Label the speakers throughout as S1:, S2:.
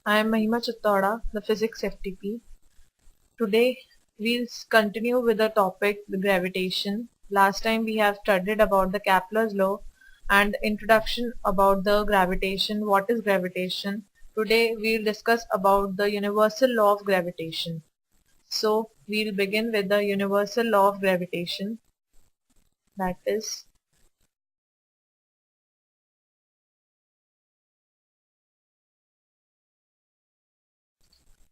S1: I am Mahima Chittoda, the Physics FTP. Today we'll continue with the topic the gravitation. Last time we have studied about the Kepler's law and introduction about the gravitation. What is gravitation? Today we'll discuss about the universal law of gravitation. So we'll begin with the universal law of gravitation. That is,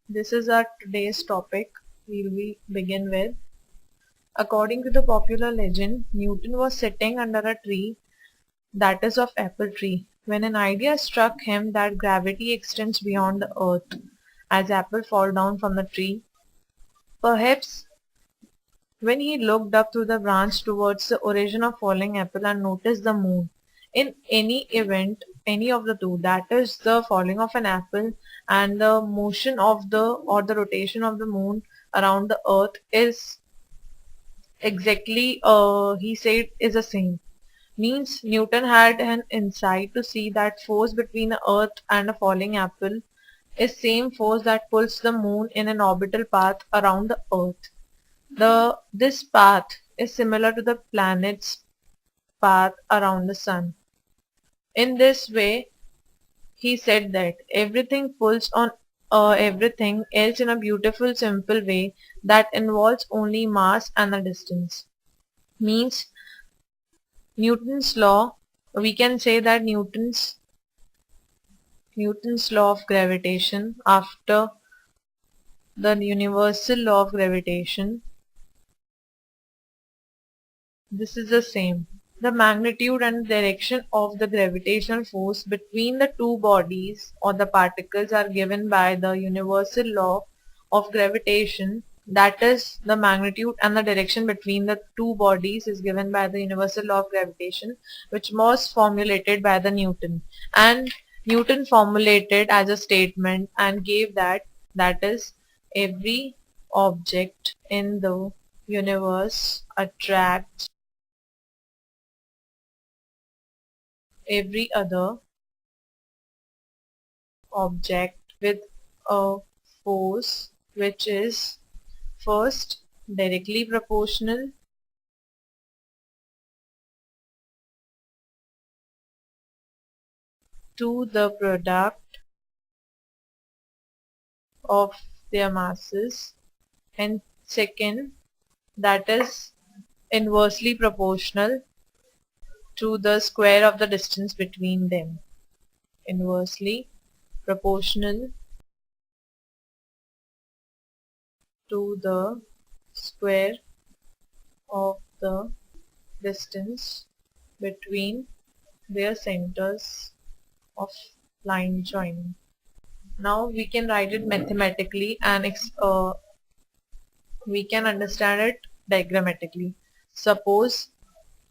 S1: this is our today's topic. We begin with. According to the popular legend, Newton was sitting under a tree, that is of apple tree, when an idea struck him that gravity extends beyond the earth as apples fall down from the tree. Perhaps when he looked up through the branch towards the origin of falling apple and noticed the moon. In any event, any of the two, that is the falling of an apple and the motion of the rotation of the moon around the earth is exactly he said is the same. Means Newton had an insight to see that force between the earth and a falling apple is same force that pulls the moon in an orbital path around the earth. This path is similar to the planet's path around the sun. In this way, he said that everything pulls on everything else in a beautiful simple way that involves only mass and the distance. Means Newton's law, we can say that Newton's law of gravitation after the universal law of gravitation, this is the same. The magnitude and direction of the gravitational force between the two bodies or the particles are given by the universal law of gravitation. That is, the magnitude and the direction between the two bodies is given by the universal law of gravitation, which was formulated by the Newton. And Newton formulated as a statement and gave that is, every object in the universe attracts every other object with a force which is first directly proportional to the product of their masses, and second, that is inversely proportional to the square of the distance between them. Inversely proportional to the square of the distance between their centers of line joining. Now we can write it mathematically and we can understand it diagrammatically. Suppose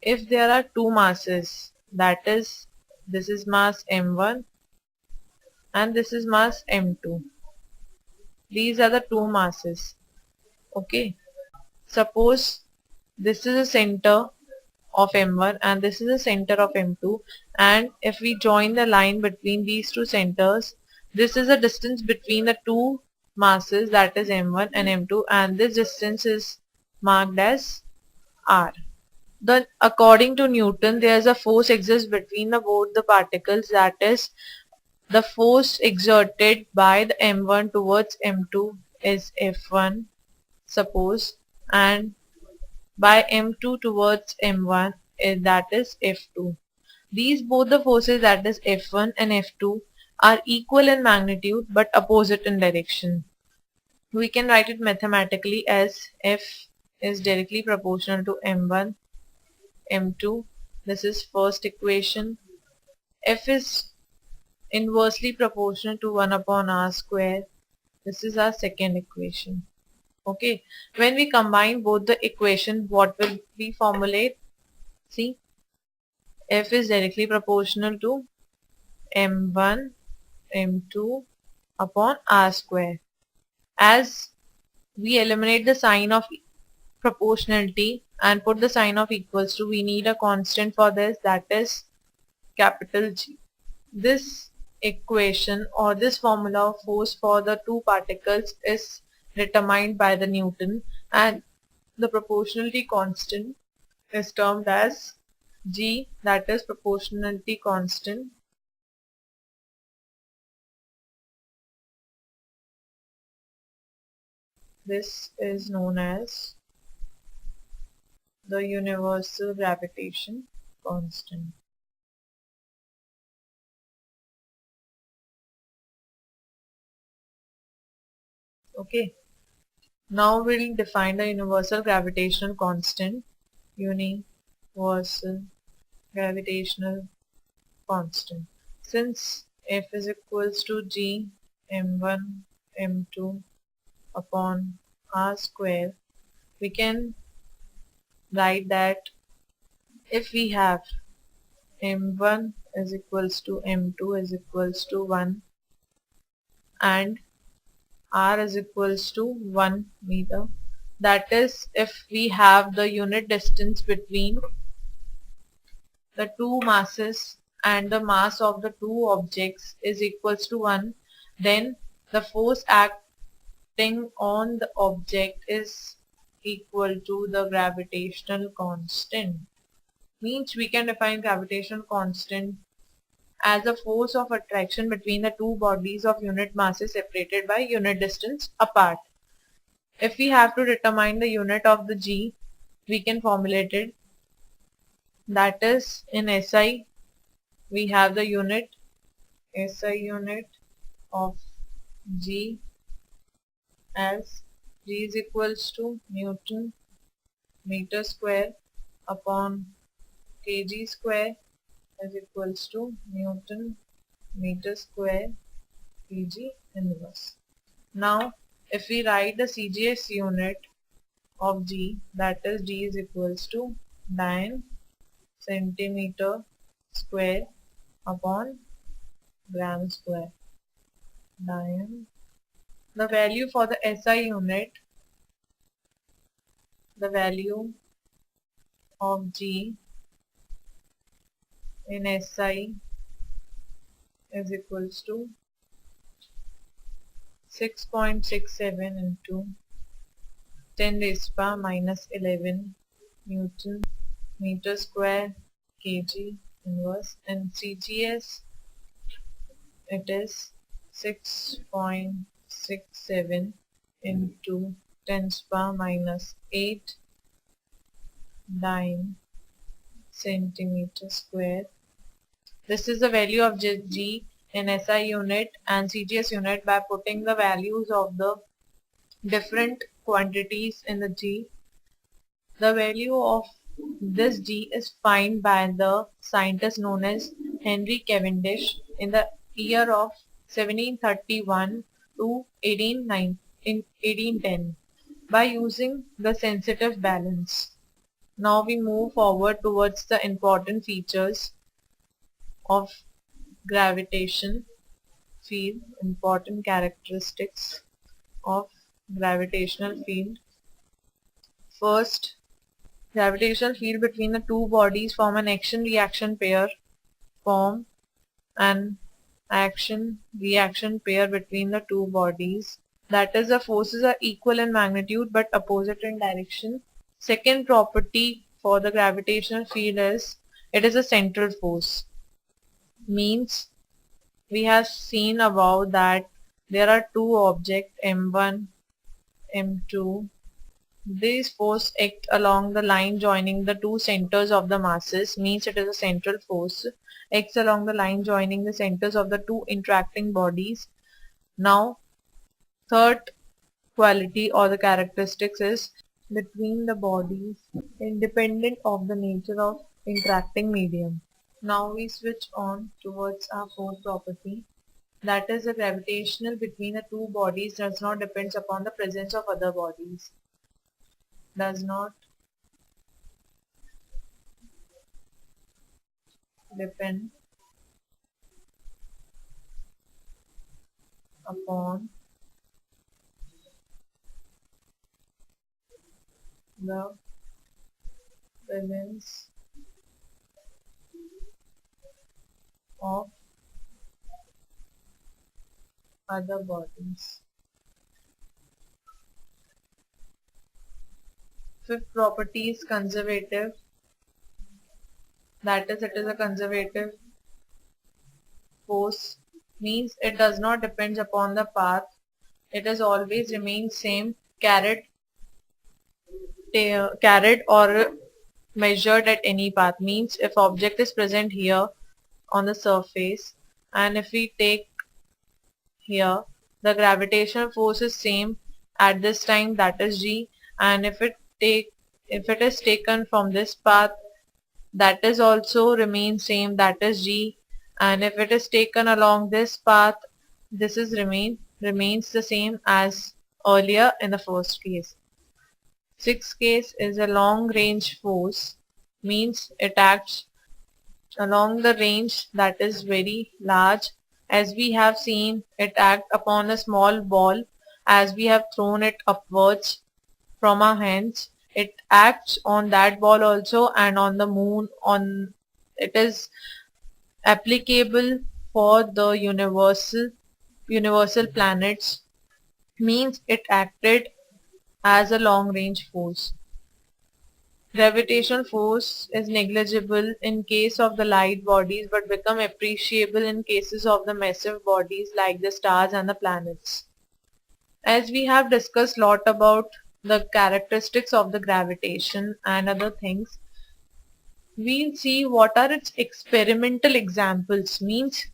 S1: if there are two masses, that is, this is mass m1 and this is mass m2. These are the two masses. Okay. Suppose this is the center of m1 and this is the center of m2, and if we join the line between these two centers, this is the distance between the two masses, that is m1 and m2, and this distance is marked as r. Then according to Newton, there is a force exists between both the particles, that is, the force exerted by the m1 towards m2 is F1, suppose, and by m2 towards m1 that is F2. These both the forces, that is F1 and F2, are equal in magnitude but opposite in direction. We can write it mathematically as F is directly proportional to m1, m2. This is first equation. F is inversely proportional to 1 upon r square. This is our second equation. Okay, when we combine both the equation, what will we formulate? See, F is directly proportional to m1 m2 upon r square. As we eliminate the sign of proportionality and put the sign of equals to, we need a constant for this, that is capital G. This equation or this formula of force for the two particles is determined by the Newton, and the proportionality constant is termed as G, that is proportionality constant. This is known as the universal gravitation constant. Okay, now we'll define the universal gravitational constant. Universal gravitational constant. Since F is equals to G m1 m2 upon r square, we can write that if we have m1 is equals to m2 is equals to 1 and r is equals to 1 meter, that is if we have the unit distance between the two masses and the mass of the two objects is equals to 1, then the force acting on the object is equal to the gravitational constant. Means we can define gravitational constant as a force of attraction between the two bodies of unit masses separated by unit distance apart. If we have to determine the unit of the G, we can formulate it. That is, in SI we have the unit SI unit of G as G is equals to Newton meter square upon kg square is equals to Newton meter square kg inverse. Now if we write the CGS unit of G, that is G is equals to 9 centimeter square upon gram square. 9. The value for the SI unit, the value of G in SI is equals to 6.67 into 10 raised to power minus 11 Newton meter square kg inverse, and CGS it is 6.67 into 10 to the power minus 8 9 centimeter square. This is the value of G in SI unit and CGS unit by putting the values of the different quantities in the G. The value of this G is found by the scientist known as Henry Cavendish in the year of 1731 to 1810 by using the sensitive balance. Now we move forward towards the important features of gravitation field, important characteristics of gravitational field. First, gravitational field between the two bodies form an action-reaction pair, form an action-reaction pair between the two bodies. That is, the forces are equal in magnitude but opposite in direction. Second property for the gravitational field is it is a central force. Means we have seen above that there are two objects m1, m2. These force act along the line joining the two centers of the masses, means it is a central force, acts along the line joining the centers of the two interacting bodies. Now, third quality or the characteristics is between the bodies independent of the nature of interacting medium. Now we switch on towards our fourth property, that is the gravitational between the two bodies does not depend upon the presence of other bodies. Does not depend upon the presence of other bodies. Fifth property is conservative. That is, it is a conservative force. Means it does not depend upon the path. It has always remained same, carried or measured at any path. Means if object is present here on the surface, and if we take here, the gravitational force is same at this time, that is G, and if it is taken from this path, that is also remain same, that is G, and if it is taken along this path, this is remains the same as earlier in the first case. Sixth case is a long range force, means it acts along the range that is very large. As we have seen, it act upon a small ball as we have thrown it upwards from our hands. It acts on that ball also, and on the moon. On it is applicable for the universal planets, means it acted as a long range force. Gravitational force is negligible in case of the light bodies but become appreciable in cases of the massive bodies like the stars and the planets. As we have discussed lot about the characteristics of the gravitation and other things, we'll see what are its experimental examples, means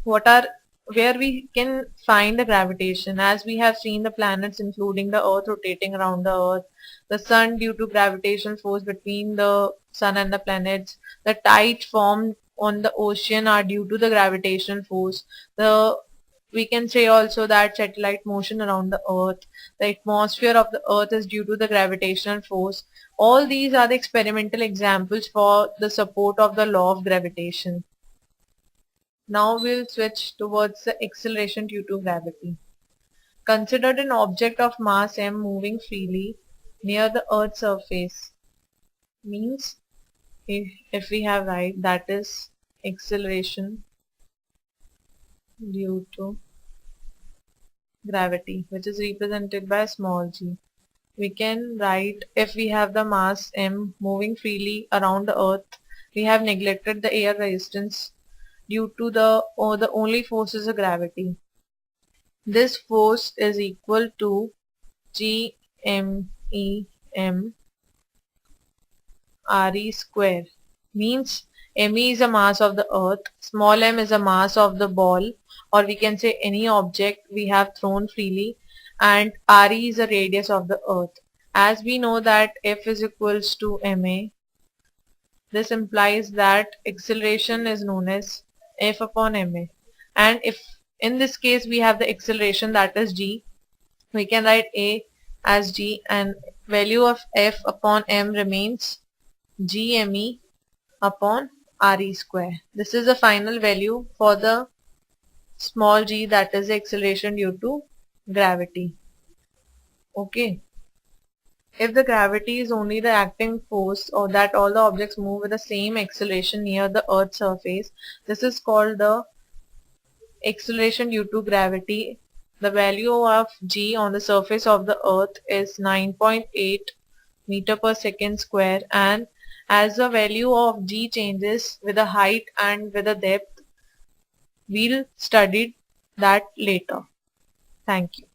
S1: what are where we can find the gravitation. As we have seen, the planets including the earth rotating around the earth, the sun due to gravitational force between the sun and the planets, the tides formed on the ocean are due to the gravitational force, the we can say also that satellite motion around the earth, the atmosphere of the earth is due to the gravitational force. All these are the experimental examples for the support of the law of gravitation. Now we'll switch towards the acceleration due to gravity. Considered an object of mass m moving freely near the Earth's surface, means if we have right, that is acceleration due to gravity, which is represented by small g. We can write, if we have the mass m moving freely around the Earth, we have neglected the air resistance due to the only force is a gravity. This force is equal to GMEM RE square. Means ME is a mass of the earth, small m is a mass of the ball, or we can say any object we have thrown freely, and RE is the radius of the earth. As we know that F is equals to ma, this implies that acceleration is known as F upon ma. And if in this case we have the acceleration, that is g, we can write a as g, and value of F upon m remains gme upon re square. This is the final value for the small g, that is the acceleration due to gravity. Okay. If the gravity is only the acting force, or that all the objects move with the same acceleration near the Earth's surface, this is called the acceleration due to gravity. The value of g on the surface of the Earth is 9.8 meter per second square, and as the value of g changes with the height and with the depth, we'll study that later. Thank you.